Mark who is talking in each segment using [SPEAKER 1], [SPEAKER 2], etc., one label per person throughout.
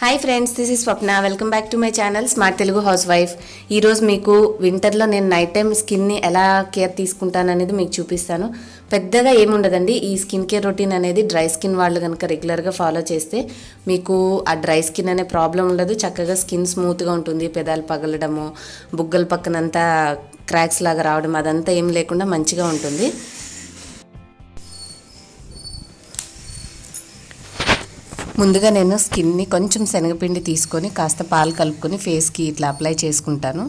[SPEAKER 1] Hi friends, this is Swapna. Welcome back to my channel smart Telugu house wife. ఈరోజు మీకు వింటర్లో నేను night time స్కిన్ని ఎలా కేర్ తీసుకుంటాను అనేది మీకు చూపిస్తాను. పెద్దగా ఏముండదండి. ఈ స్కిన్ కేర్ రొటీన్ అనేది డ్రై స్కిన్ వాళ్ళు కనుక రెగ్యులర్గా ఫాలో చేస్తే మీకు ఆ డ్రై స్కిన్ అనే ప్రాబ్లం ఉండదు. చక్కగా స్కిన్ స్మూత్గా ఉంటుంది. పెదాలు పగలడము, బుగ్గల పక్కనంతా క్రాక్స్ లాగా రావడం అదంతా ఏం లేకుండా మంచిగా ఉంటుంది. ముందుగా నేను స్కిన్ని కొంచెం శనగపిండి తీసుకొని కాస్త పాలు కలుపుకొని ఫేస్కి ఇట్లా అప్లై చేసుకుంటాను.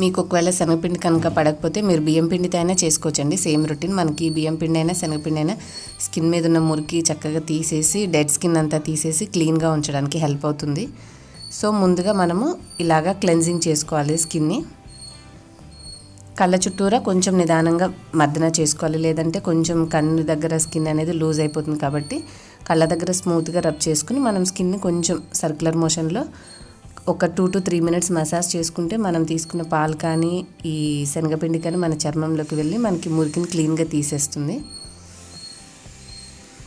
[SPEAKER 1] మీకు ఒకవేళ శనగపిండి కనుక పడకపోతే మీరు బియ్యం పిండితో అయినా చేసుకోవచ్చండి. Same routine. మనకి బియ్యం పిండి అయినా శనగపిండి అయినా స్కిన్ మీద ఉన్న మురికి చక్కగా తీసేసి డెడ్ స్కిన్ అంతా తీసేసి క్లీన్గా ఉంచడానికి హెల్ప్ అవుతుంది. సో ముందుగా మనము ఇలాగా క్లెన్జింగ్ చేసుకోవాలి స్కిన్ని. కళ్ళ చుట్టూరా కొంచెం నిదానంగా మర్దన చేసుకోవాలి, లేదంటే కొంచెం కన్ను దగ్గర స్కిన్ అనేది లూజ్ అయిపోతుంది. కాబట్టి కళ్ళ దగ్గర స్మూత్గా రబ్ చేసుకుని మనం స్కిన్ని కొంచెం సర్క్యులర్ మోషన్లో ఒక 2 to 3 minutes మసాజ్ చేసుకుంటే మనం తీసుకున్న పాలు కానీ ఈ శనగపిండి కానీ మన చర్మంలోకి వెళ్ళి మనకి మురికిని క్లీన్గా తీసేస్తుంది.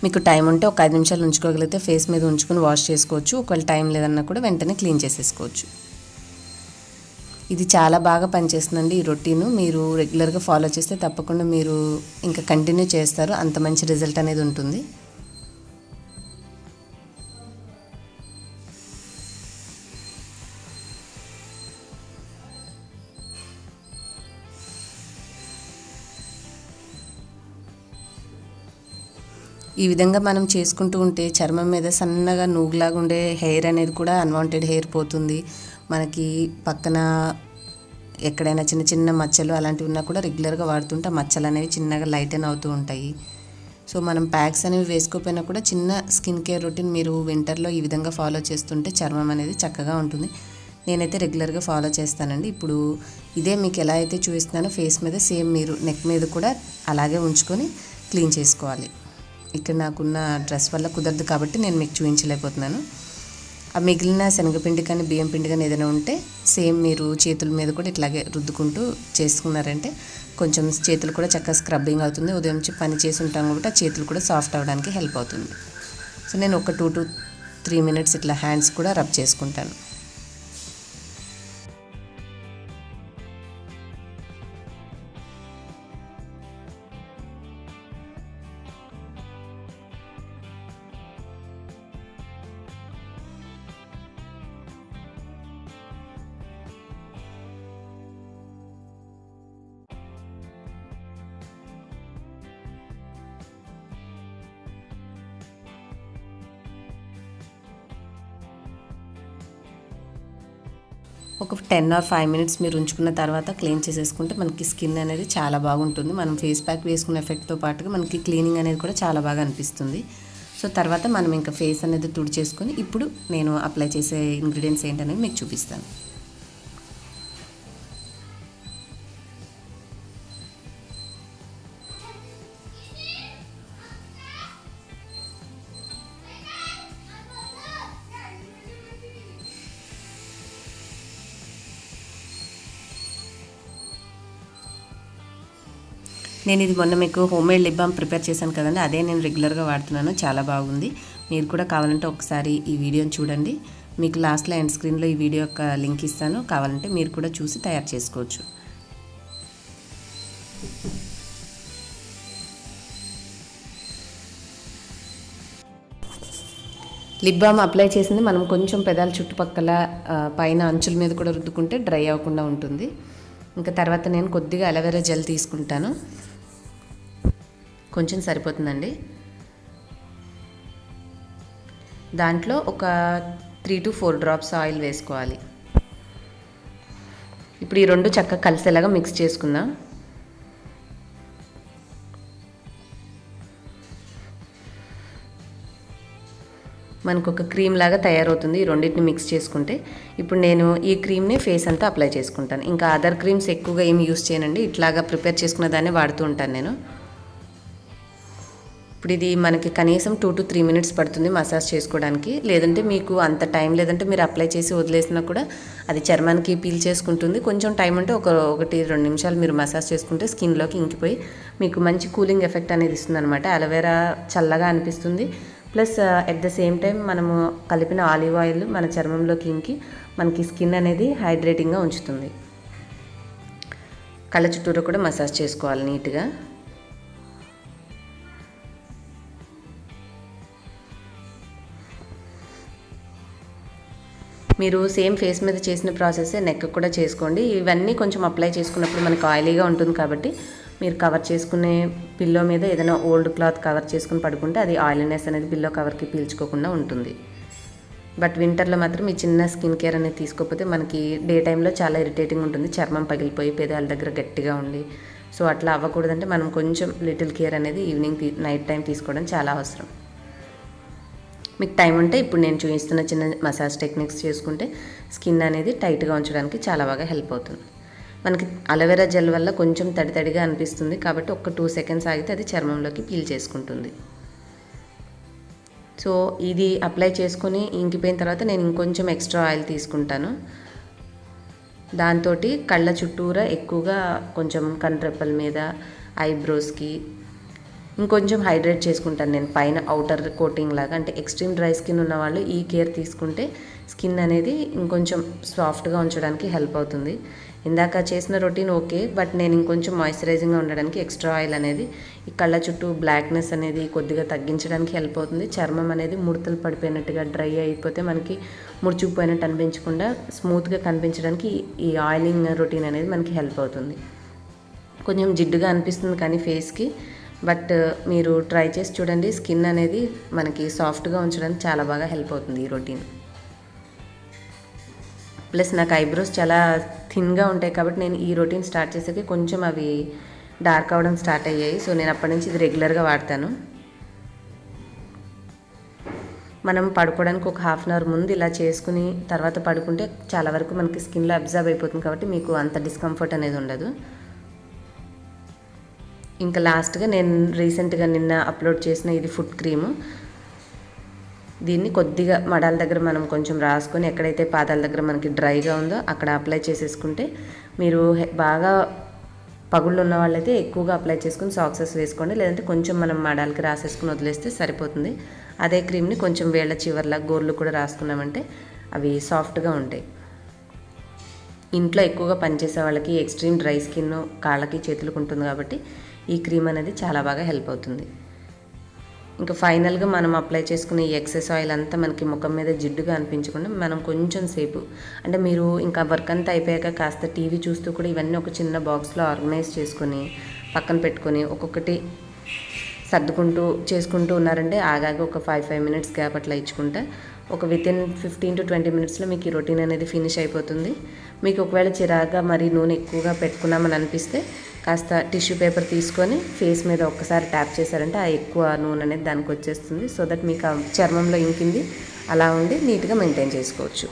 [SPEAKER 1] మీకు టైం ఉంటే ఒక 5 నిమిషాలు ఉంచుకోగలిగితే ఫేస్ మీద ఉంచుకొని వాష్ చేసుకోవచ్చు. ఒకవేళ టైం లేదన్నా కూడా వెంటనే క్లీన్ చేసేసుకోవచ్చు. ఇది చాలా బాగా పనిచేస్తుందండి ఈ రొటీను. మీరు రెగ్యులర్గా ఫాలో చేస్తే తప్పకుండా మీరు ఇంకా కంటిన్యూ చేస్తారు. అంత మంచి రిజల్ట్ అనేది ఉంటుంది. ఈ విధంగా మనం చేసుకుంటూ ఉంటే చర్మం మీద సన్నగా నూగులాగా ఉండే హెయిర్ అనేది కూడా అన్వాంటెడ్ హెయిర్ పోతుంది. మనకి పక్కన ఎక్కడైనా చిన్న చిన్న మచ్చలు అలాంటివి ఉన్నా కూడా రెగ్యులర్గా వాడుతుంటే మచ్చలు అనేవి చిన్నగా లైటన్ అవుతూ ఉంటాయి. సో మనం ప్యాక్స్ అనేవి వేసుకోకపోయినా కూడా చిన్న స్కిన్ కేర్ రొటీన్ మీరు వింటర్లో ఈ విధంగా ఫాలో చేస్తుంటే చర్మం అనేది చక్కగా ఉంటుంది. నేనైతే రెగ్యులర్గా ఫాలో చేస్తానండి. ఇప్పుడు ఇదే మీకు ఎలా అయితే చూపిస్తున్నానో ఫేస్ మీద సేమ్ మీరు నెక్ మీద కూడా అలాగే ఉంచుకొని క్లీన్ చేసుకోవాలి. ఇక్కడ నాకున్న డ్రెస్ వల్ల కుదరదు కాబట్టి నేను మీకు చూపించలేకపోతున్నాను. ఆ మిగిలిన శనగపిండి కానీ బియ్యం పిండి కానీ ఏదైనా ఉంటే సేమ్ మీరు చేతుల మీద కూడా ఇట్లాగే రుద్దుకుంటూ చేసుకున్నారంటే కొంచెం చేతులు కూడా చక్కగా స్క్రబ్బింగ్ అవుతుంది. ఉదయం నుంచి పని చేసి ఉంటాం కాబట్టి ఆ చేతులు కూడా సాఫ్ట్ అవ్వడానికి హెల్ప్ అవుతుంది. సో నేను ఒక 2 to 3 minutes ఇట్లా హ్యాండ్స్ కూడా రబ్ చేసుకుంటాను. ఒక 10 or 5 minutes మీరు ఉంచుకున్న తర్వాత క్లీన్ చేసేసుకుంటే మనకి స్కిన్ అనేది చాలా బాగుంటుంది. మనం ఫేస్ ప్యాక్ వేసుకున్న ఎఫెక్ట్తో పాటుగా మనకి క్లీనింగ్ అనేది కూడా చాలా బాగా అనిపిస్తుంది. సో తర్వాత మనం ఇంకా ఫేస్ అనేది తుడిచేసుకొని ఇప్పుడు నేను అప్లై చేసే ఇంగ్రీడియంట్స్ ఏంటనేది మీకు చూపిస్తాను. నేను ఇది మొన్న మీకు హోమ్మేడ్ లిప్ బామ్ ప్రిపేర్ చేశాను కదండి, అదే నేను రెగ్యులర్గా వాడుతున్నాను. చాలా బాగుంది. మీరు కూడా కావాలంటే ఒకసారి ఈ వీడియోని చూడండి. మీకు లాస్ట్లో ఎండ్ స్క్రీన్లో ఈ వీడియో యొక్క లింక్ ఇస్తాను. కావాలంటే మీరు కూడా చూసి తయారు చేసుకోవచ్చు. లిప్ బామ్ అప్లై చేసింది మనం కొంచెం పెదాల చుట్టుపక్కల పైన అంచుల మీద కూడా రుద్దుకుంటే డ్రై అవ్వకుండా ఉంటుంది. ఇంకా తర్వాత నేను కొద్దిగా అలోవెరా జెల్ తీసుకుంటాను. కొంచెం సరిపోతుందండి. దాంట్లో ఒక 3 to 4 drops ఆయిల్ వేసుకోవాలి. ఇప్పుడు ఈ రెండు చక్కగా కలిసేలాగా మిక్స్ చేసుకుందాం. మనకు ఒక క్రీమ్ లాగా తయారవుతుంది ఈ రెండింటిని మిక్స్ చేసుకుంటే. ఇప్పుడు నేను ఈ క్రీమ్ని ఫేస్ అంతా అప్లై చేసుకుంటాను. ఇంకా అదర్ క్రీమ్స్ ఎక్కువగా ఏమి యూస్ చేయనండి. ఇట్లాగా ప్రిపేర్ చేసుకున్న దాన్ని వాడుతూ ఉంటాను నేను. ఇప్పుడు ఇది మనకి కనీసం 2 to 3 minutes పడుతుంది మసాజ్ చేసుకోవడానికి. లేదంటే మీకు అంత టైం లేదంటే మీరు అప్లై చేసి వదిలేసినా కూడా అది చర్మానికి పీల్ చేసుకుంటుంది. కొంచెం టైం ఉంటే 1-2 నిమిషాలు మీరు మసాజ్ చేసుకుంటే స్కిన్లోకి ఇంకిపోయి మీకు మంచి కూలింగ్ ఎఫెక్ట్ అనేది ఇస్తుంది అనమాట. అలోవెరా చల్లగా అనిపిస్తుంది, plus at the same time మనము కలిపిన ఆలివ్ ఆయిల్ మన చర్మంలోకి ఇంకి మనకి స్కిన్ అనేది హైడ్రేటింగ్గా ఉంచుతుంది. కళ్ళ చుట్టూరు కూడా మసాజ్ చేసుకోవాలి నీట్గా. మీరు సేమ్ ఫేస్ మీద చేసిన ప్రాసెస్సే నెక్ కూడా చేసుకోండి. ఇవన్నీ కొంచెం అప్లై చేసుకున్నప్పుడు మనకు ఆయిలీగా ఉంటుంది కాబట్టి మీరు కవర్ చేసుకునే పిల్లో మీద ఏదైనా ఓల్డ్ క్లాత్ కవర్ చేసుకుని పడుకుంటే అది ఆయిలీనెస్ అనేది పిల్లో కవర్కి పీల్చుకోకుండా ఉంటుంది. బట్ వింటర్లో మాత్రం ఈ చిన్న స్కిన్ కేర్ అనేది తీసుకోకపోతే మనకి డే టైంలో చాలా ఇరిటేటింగ్ ఉంటుంది, చర్మం పగిలిపోయి పెదాల దగ్గర గట్టిగా ఉండి. సో అట్లా అవ్వకూడదంటే మనం కొంచెం లిటిల్ కేర్ అనేది ఈవినింగ్ నైట్ టైం తీసుకోవడం చాలా అవసరం. మీకు టైం ఉంటే ఇప్పుడు నేను చూపిస్తున్న చిన్న మసాజ్ టెక్నిక్స్ చేసుకుంటే స్కిన్ అనేది టైట్గా ఉంచడానికి చాలా బాగా హెల్ప్ అవుతుంది. మనకి అలోవెరా జెల్ వల్ల కొంచెం తడిగా అనిపిస్తుంది కాబట్టి ఒక 2 సెకండ్స్ ఆగితే అది చర్మంలోకి పీల్ చేసుకుంటుంది. సో ఇది అప్లై చేసుకొని ఇంకిపోయిన తర్వాత నేను ఇంకొంచెం ఎక్స్ట్రా ఆయిల్ తీసుకుంటాను. దాంతో కళ్ళ చుట్టూరా ఎక్కువగా కొంచెం కంట్రెప్పల మీద ఐబ్రోస్కి ఇంకొంచెం హైడ్రేట్ చేసుకుంటాను నేను పైన అవుటర్ కోటింగ్ లాగా. అంటే ఎక్స్ట్రీమ్ డ్రై స్కిన్ ఉన్న వాళ్ళు ఈ కేర్ తీసుకుంటే స్కిన్ అనేది ఇంకొంచెం సాఫ్ట్గా ఉంచడానికి హెల్ప్ అవుతుంది. ఇందాక చేసిన రొటీన్ ఓకే, బట్ నేను ఇంకొంచెం మాయిశ్చరైజింగ్గా ఉండడానికి ఎక్స్ట్రా ఆయిల్ అనేది ఈ కళ్ళ చుట్టూ బ్లాక్నెస్ అనేది కొద్దిగా తగ్గించడానికి హెల్ప్ అవుతుంది. చర్మం అనేది ముడతలు పడిపోయినట్టుగా డ్రై అయిపోతే మనకి ముడుచుకుపోయినట్టు అనిపించకుండా స్మూత్గా కనిపించడానికి ఈ ఆయిలింగ్ రొటీన్ అనేది మనకి హెల్ప్ అవుతుంది. కొంచెం జిడ్డుగా అనిపిస్తుంది కానీ ఫేస్కి, బట్ మీరు ట్రై చేసి చూడండి. స్కిన్ అనేది మనకి సాఫ్ట్గా ఉంచడానికి చాలా బాగా హెల్ప్ అవుతుంది ఈ రొటీన్. ప్లస్ నాకు ఐబ్రోస్ చాలా థిన్గా ఉంటాయి కాబట్టి నేను ఈ రొటీన్ స్టార్ట్ చేసాక కొంచెం అవి డార్క్ అవ్వడం స్టార్ట్ అయ్యాయి. సో నేను అప్పటి నుంచి ఇది రెగ్యులర్గా వాడతాను. మనం పడుకోవడానికి ఒక హాఫ్ అన్ అవర్ ముందు ఇలా చేసుకుని తర్వాత పడుకుంటే చాలా వరకు మనకి స్కిన్లో అబ్జర్వ్ అయిపోతుంది కాబట్టి మీకు అంత డిస్కంఫర్ట్ అనేది ఉండదు. ఇంకా లాస్ట్గా నేను రీసెంట్గా నిన్న అప్లోడ్ చేసిన ఇది ఫుట్ క్రీము. దీన్ని కొద్దిగా మడాల దగ్గర మనం కొంచెం రాసుకొని ఎక్కడైతే పాదాల దగ్గర మనకి డ్రైగా ఉందో అక్కడ అప్లై చేసేసుకుంటే, మీరు బాగా పగుళ్ళు ఉన్న వాళ్ళైతే ఎక్కువగా అప్లై చేసుకుని సాక్సెస్ వేసుకోండి, లేదంటే కొంచెం మనం మడాలకి రాసేసుకుని వదిలేస్తే సరిపోతుంది. అదే క్రీమ్ని కొంచెం వేళ్ళ చివర్లా గోర్లు కూడా రాసుకున్నామంటే అవి సాఫ్ట్గా ఉంటాయి. ఇంట్లో ఎక్కువగా పనిచేసే వాళ్ళకి ఎక్స్ట్రీమ్ డ్రై స్కిన్ కాళ్ళకి చేతులకు ఉంటుంది కాబట్టి ఈ క్రీమ్ అనేది చాలా బాగా హెల్ప్ అవుతుంది. ఇంకా ఫైనల్గా మనం అప్లై చేసుకునే ఈ ఎక్సెస్ ఆయిల్ అంతా మనకి ముఖం మీద జిడ్డుగా అనిపించకుండా మనం కొంచెం సేపు, అంటే మీరు ఇంకా వర్క్ అంతా అయిపోయాక కాస్త టీవీ చూస్తూ కూడా ఇవన్నీ ఒక చిన్న బాక్స్లో ఆర్గనైజ్ చేసుకొని పక్కన పెట్టుకొని ఒక్కొక్కటి సర్దుకుంటూ చేసుకుంటూ ఉన్నారంటే ఆగాగా ఒక 5 మినిట్స్ గ్యాప్ అట్లా ఇచ్చుకుంటే ఒక వితిన్ 15 to 20 మినిట్స్లో మీకు ఈ రొటీన్ అనేది ఫినిష్ అయిపోతుంది. మీకు ఒకవేళ చిరాగా మరి నూనె ఎక్కువగా పెట్టుకున్నామని అనిపిస్తే కాస్త టిష్యూ పేపర్ తీసుకొని ఫేస్ మీద ఒక్కసారి ట్యాప్ చేశారంటే ఆ ఎక్కువ నూనె అనేది దానికి వచ్చేస్తుంది. సో దట్ మీకు ఆ చర్మంలో ఇంకింది అలా ఉండి నీట్గా మెయింటైన్ చేసుకోవచ్చు.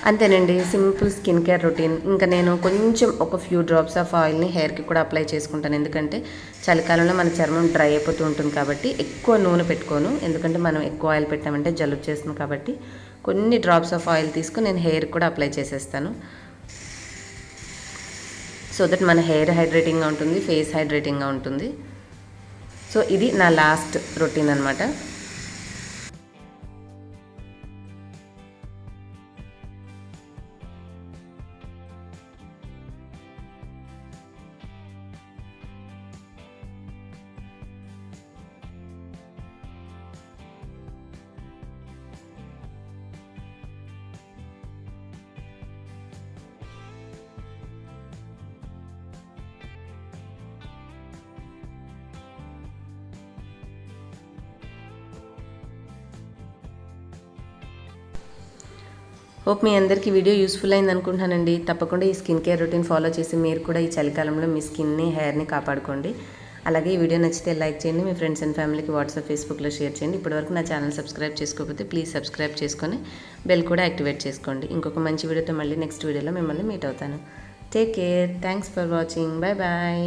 [SPEAKER 1] అంతేనండి, సింపుల్ స్కిన్ కేర్ రొటీన్. ఇంకా నేను కొంచెం ఒక ఫ్యూ డ్రాప్స్ ఆఫ్ ఆయిల్ని హెయిర్కి కూడా అప్లై చేసుకుంటాను. ఎందుకంటే చలికాలంలో మన చర్మం డ్రై అయిపోతూ ఉంటుంది కాబట్టి ఎక్కువ నూనె పెట్టుకోను. ఎందుకంటే మనం ఎక్కువ ఆయిల్ పెట్టామంటే జలుబు చేస్తుంది కాబట్టి కొన్ని డ్రాప్స్ ఆఫ్ ఆయిల్ తీసుకొని నేను హెయిర్కి కూడా అప్లై చేసేస్తాను. సో దట్ మన హెయిర్ హైడ్రేటింగ్గా ఉంటుంది, ఫేస్ హైడ్రేటింగ్గా ఉంటుంది. సో ఇది నా లాస్ట్ రొటీన్ అనమాట. హోప్ మీ అందరికీ వీడియో యూస్ఫుల్ అయింది అనుకుంటున్నానండి. తప్పకుండా ఈ స్కిన్ కేర్ రొటీన్ ఫాలో చేసి మీరు కూడా ఈ చలికాలంలో మీ స్కిన్ని, హెయిర్ని కాపాడుకోండి. అలాగే ఈ వీడియో నచ్చితే లైక్ చేయండి, మీ ఫ్రెండ్స్ అండ్ ఫ్యామిలీకి వాట్సాప్, ఫేస్బుక్లో షేర్ చేయండి. ఇప్పటివరకు నా ఛానల్ సబ్స్క్రైబ్ చేసుకోకపోతే ప్లీజ్ సబ్స్క్రైబ్ చేసుకొని బెల్ కూడా యాక్టివేట్ చేసుకోండి. ఇంకొక మంచి వీడియోతో మళ్ళీ నెక్స్ట్ వీడియోలో మిమ్మల్ని మీట్ అవుతాను. Take care. Thanks for watching. Bye bye.